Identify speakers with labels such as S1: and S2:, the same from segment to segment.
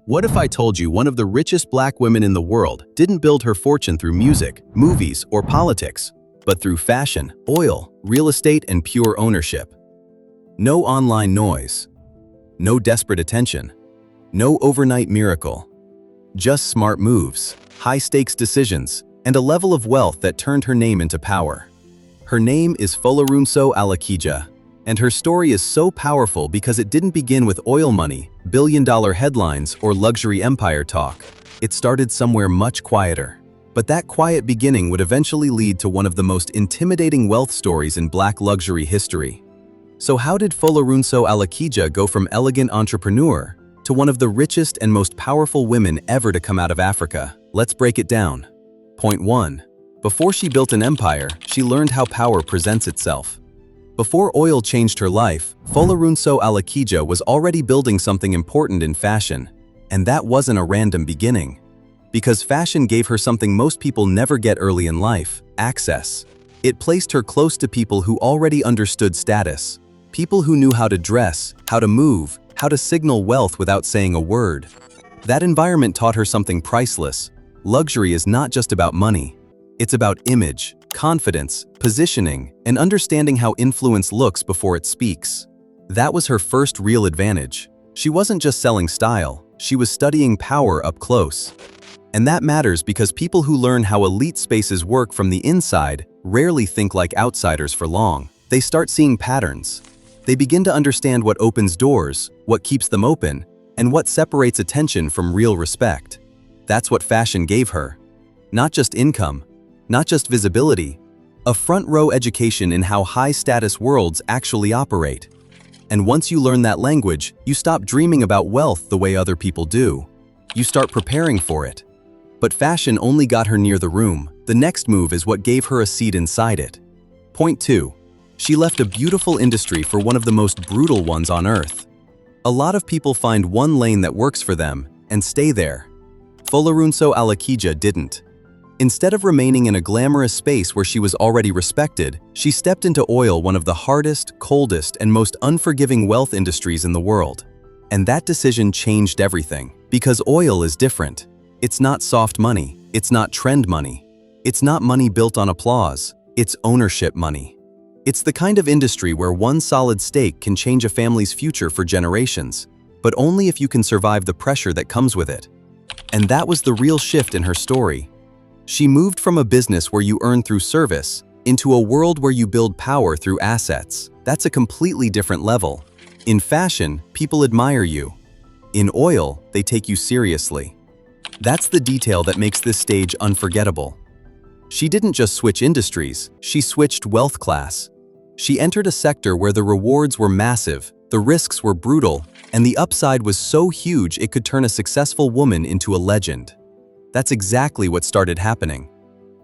S1: What if I told you one of the richest black women in the world didn't build her fortune through music, movies, or politics, but through fashion, oil, real estate, and pure ownership? No online noise. No desperate attention. No overnight miracle. Just smart moves, high-stakes decisions, and a level of wealth that turned her name into power. Her name is Fulorunso Alakeja, and her story is so powerful because it didn't begin with oil money, billion-dollar headlines, or luxury empire talk. It started somewhere much quieter. But that quiet beginning would eventually lead to one of the most intimidating wealth stories in black luxury history. So how did Fulorunso Alakeja go from elegant entrepreneur to one of the richest and most powerful women ever to come out of Africa? Let's break it down. Point 1. Before she built an empire, she learned how power presents itself. Before oil changed her life, Fulorunso Alakeja was already building something important in fashion. And that wasn't a random beginning. Because fashion gave her something most people never get early in life: access. It placed her close to people who already understood status. People who knew how to dress, how to move, how to signal wealth without saying a word. That environment taught her something priceless. Luxury is not just about money. It's about image, confidence, positioning, and understanding how influence looks before it speaks. That was her first real advantage. She wasn't just selling style, she was studying power up close. And that matters because people who learn how elite spaces work from the inside rarely think like outsiders for long. They start seeing patterns. They begin to understand what opens doors, what keeps them open, and what separates attention from real respect. That's what fashion gave her. Not just income, not just visibility, a front-row education in how high-status worlds actually operate. And once you learn that language, you stop dreaming about wealth the way other people do. You start preparing for it. But fashion only got her near the room. The next move is what gave her a seat inside it. Point 2. She left a beautiful industry for one of the most brutal ones on earth. A lot of people find one lane that works for them and stay there. Fulorunso Alakeja didn't. Instead of remaining in a glamorous space where she was already respected, she stepped into oil, one of the hardest, coldest, and most unforgiving wealth industries in the world. And that decision changed everything. Because oil is different. It's not soft money. It's not trend money. It's not money built on applause. It's ownership money. It's the kind of industry where one solid stake can change a family's future for generations, but only if you can survive the pressure that comes with it. And that was the real shift in her story. She moved from a business where you earn through service into a world where you build power through assets. That's a completely different level. In fashion, people admire you. In oil, they take you seriously. That's the detail that makes this stage unforgettable. She didn't just switch industries, she switched wealth class. She entered a sector where the rewards were massive, the risks were brutal, and the upside was so huge it could turn a successful woman into a legend. That's exactly what started happening.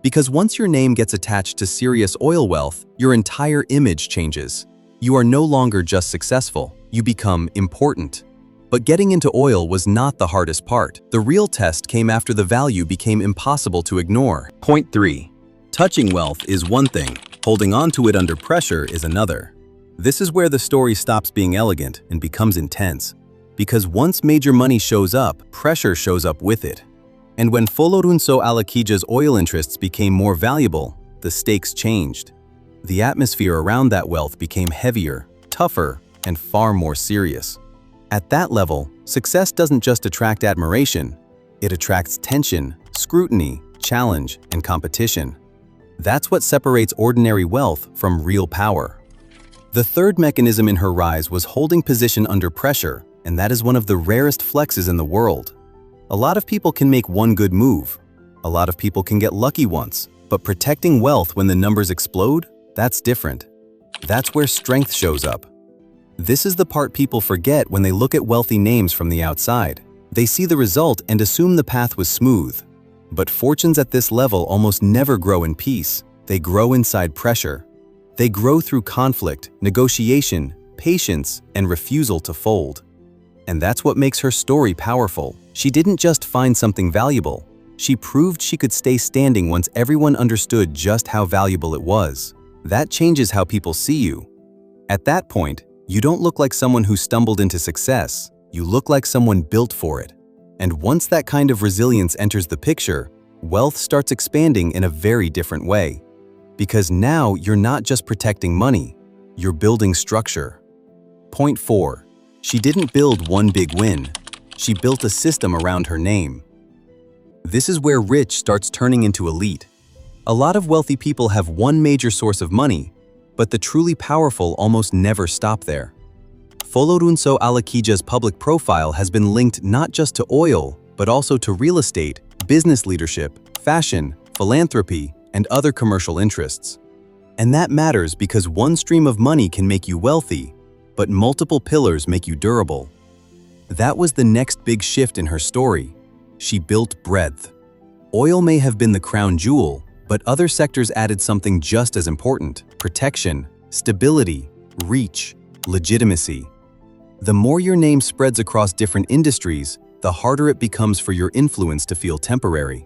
S1: Because once your name gets attached to serious oil wealth, your entire image changes. You are no longer just successful, you become important. But getting into oil was not the hardest part. The real test came after the value became impossible to ignore. Point 3. Touching wealth is one thing, holding on to it under pressure is another. This is where the story stops being elegant and becomes intense. Because once major money shows up, pressure shows up with it. And when Fulorunso Alakeja's oil interests became more valuable, the stakes changed. The atmosphere around that wealth became heavier, tougher, and far more serious. At that level, success doesn't just attract admiration, it attracts tension, scrutiny, challenge, and competition. That's what separates ordinary wealth from real power. The third mechanism in her rise was holding position under pressure, and that is one of the rarest flexes in the world. A lot of people can make one good move. A lot of people can get lucky once, but protecting wealth when the numbers explode, that's different. That's where strength shows up. This is the part people forget when they look at wealthy names from the outside. They see the result and assume the path was smooth. But fortunes at this level almost never grow in peace. They grow inside pressure. They grow through conflict, negotiation, patience, and refusal to fold. And that's what makes her story powerful. She didn't just find something valuable. She proved she could stay standing once everyone understood just how valuable it was. That changes how people see you. At that point, you don't look like someone who stumbled into success. You look like someone built for it. And once that kind of resilience enters the picture, wealth starts expanding in a very different way. Because now you're not just protecting money, you're building structure. Point 4. She didn't build one big win. She built a system around her name. This is where rich starts turning into elite. A lot of wealthy people have one major source of money, but the truly powerful almost never stop there. Fulorunso Alakeja's public profile has been linked not just to oil, but also to real estate, business leadership, fashion, philanthropy, and other commercial interests. And that matters because one stream of money can make you wealthy, but multiple pillars make you durable. That was the next big shift in her story. She built breadth. Oil may have been the crown jewel, but other sectors added something just as important: protection, stability, reach, legitimacy. The more your name spreads across different industries, the harder it becomes for your influence to feel temporary.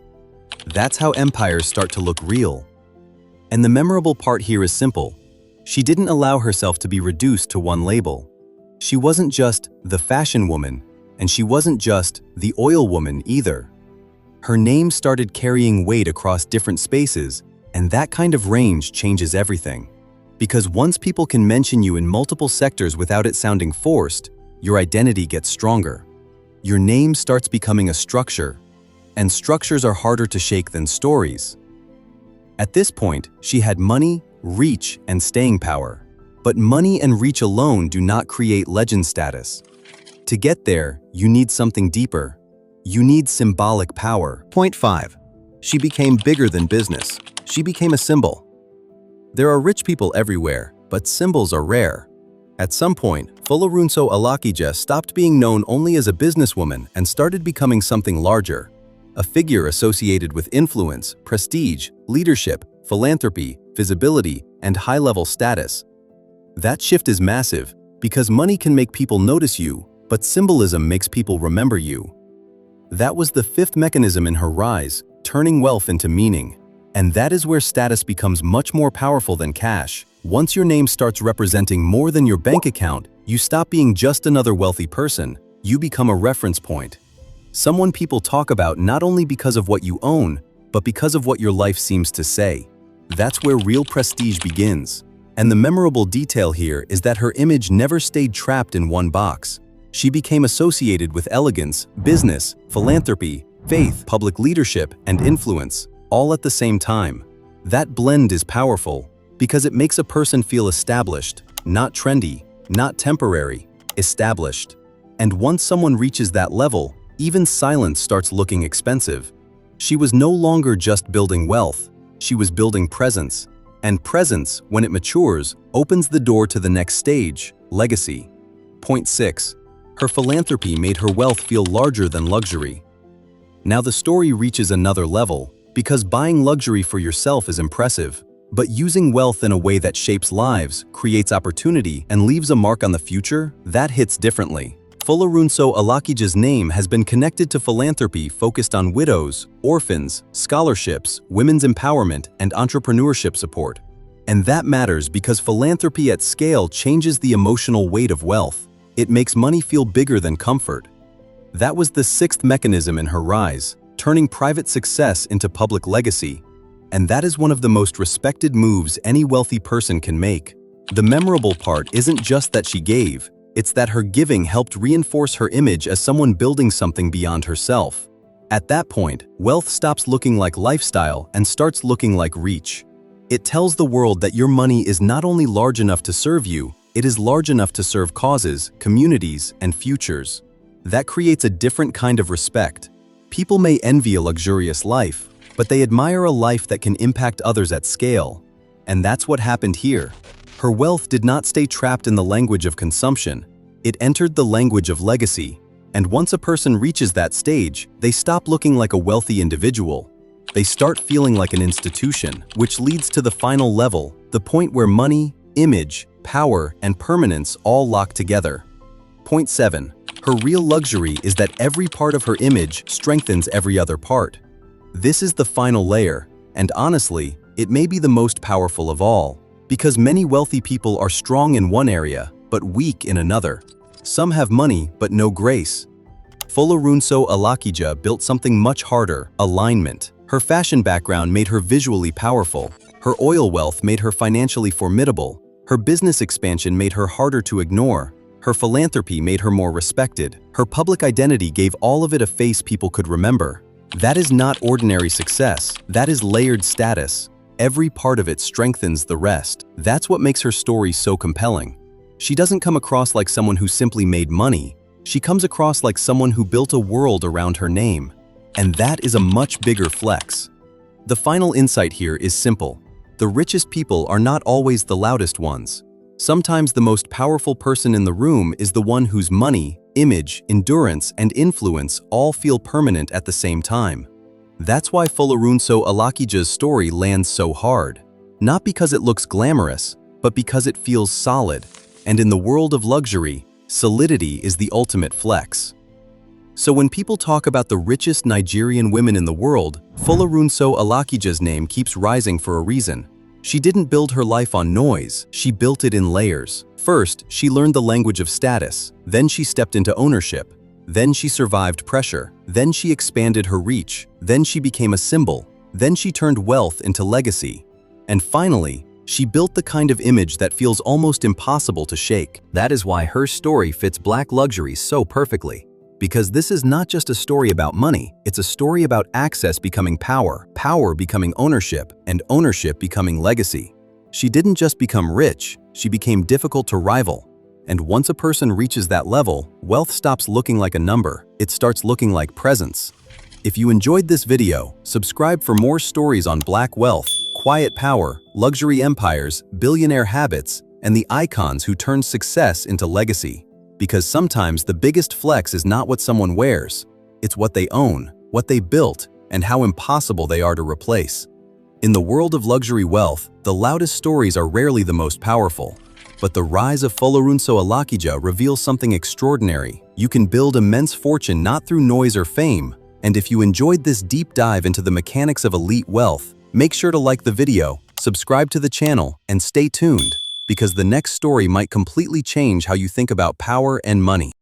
S1: That's how empires start to look real. And the memorable part here is simple. She didn't allow herself to be reduced to one label. She wasn't just the fashion woman, and she wasn't just the oil woman either. Her name started carrying weight across different spaces, and that kind of range changes everything. Because once people can mention you in multiple sectors without it sounding forced, your identity gets stronger. Your name starts becoming a structure, and structures are harder to shake than stories. At this point, she had money, reach, and staying power. But money and reach alone do not create legend status. To get there, you need something deeper. You need symbolic power. Point 5. She became bigger than business. She became a symbol. There are rich people everywhere, but symbols are rare. At some point, Fulorunso Alakeja stopped being known only as a businesswoman and started becoming something larger. A figure associated with influence, prestige, leadership, philanthropy, visibility, and high-level status. That shift is massive, because money can make people notice you, but symbolism makes people remember you. That was the fifth mechanism in her rise, turning wealth into meaning. And that is where status becomes much more powerful than cash. Once your name starts representing more than your bank account, you stop being just another wealthy person. You become a reference point. Someone people talk about not only because of what you own, but because of what your life seems to say. That's where real prestige begins. And the memorable detail here is that her image never stayed trapped in one box. She became associated with elegance, business, philanthropy, faith, public leadership, and influence, all at the same time. That blend is powerful because it makes a person feel established, not trendy, not temporary, established. And once someone reaches that level, even silence starts looking expensive. She was no longer just building wealth, she was building presence. And presence, when it matures, opens the door to the next stage, legacy. Point 6. Her philanthropy made her wealth feel larger than luxury. Now the story reaches another level, because buying luxury for yourself is impressive, but using wealth in a way that shapes lives, creates opportunity, and leaves a mark on the future, that hits differently. Fulorunso Alakeja's name has been connected to philanthropy focused on widows, orphans, scholarships, women's empowerment, and entrepreneurship support. And that matters because philanthropy at scale changes the emotional weight of wealth. It makes money feel bigger than comfort. That was the sixth mechanism in her rise, turning private success into public legacy. And that is one of the most respected moves any wealthy person can make. The memorable part isn't just that she gave, it's that her giving helped reinforce her image as someone building something beyond herself. At that point, wealth stops looking like lifestyle and starts looking like reach. It tells the world that your money is not only large enough to serve you, it is large enough to serve causes, communities, and futures. That creates a different kind of respect. People may envy a luxurious life, but they admire a life that can impact others at scale. And that's what happened here. Her wealth did not stay trapped in the language of consumption. It entered the language of legacy. And once a person reaches that stage, they stop looking like a wealthy individual. They start feeling like an institution, which leads to the final level, the point where money, image, power, and permanence all lock together. Point 7. Her real luxury is that every part of her image strengthens every other part. This is the final layer, and honestly, it may be the most powerful of all. Because many wealthy people are strong in one area, but weak in another. Some have money, but no grace. Fulorunso Alakeja built something much harder: alignment. Her fashion background made her visually powerful. Her oil wealth made her financially formidable. Her business expansion made her harder to ignore. Her philanthropy made her more respected. Her public identity gave all of it a face people could remember. That is not ordinary success. That is layered status. Every part of it strengthens the rest. That's what makes her story so compelling. She doesn't come across like someone who simply made money. She comes across like someone who built a world around her name. And that is a much bigger flex. The final insight here is simple. The richest people are not always the loudest ones. Sometimes the most powerful person in the room is the one whose money, image, endurance, and influence all feel permanent at the same time. That's why Fulorunso Alakeja's story lands so hard. Not because it looks glamorous, but because it feels solid. And in the world of luxury, solidity is the ultimate flex. So when people talk about the richest Nigerian women in the world, Fulorunso Alakeja's name keeps rising for a reason. She didn't build her life on noise, she built it in layers. First, she learned the language of status. Then she stepped into ownership. Then she survived pressure. Then she expanded her reach. Then she became a symbol. Then she turned wealth into legacy. And finally, she built the kind of image that feels almost impossible to shake. That is why her story fits Black luxury so perfectly. Because this is not just a story about money, it's a story about access becoming power, power becoming ownership, and ownership becoming legacy. She didn't just become rich, she became difficult to rival. And once a person reaches that level, wealth stops looking like a number, it starts looking like presence. If you enjoyed this video, subscribe for more stories on Black wealth, quiet power, luxury empires, billionaire habits, and the icons who turned success into legacy. Because sometimes the biggest flex is not what someone wears, it's what they own, what they built, and how impossible they are to replace. In the world of luxury wealth, the loudest stories are rarely the most powerful. But the rise of Fulorunso Alakeja reveals something extraordinary. You can build immense fortune not through noise or fame. And if you enjoyed this deep dive into the mechanics of elite wealth, make sure to like the video, subscribe to the channel, and stay tuned, because the next story might completely change how you think about power and money.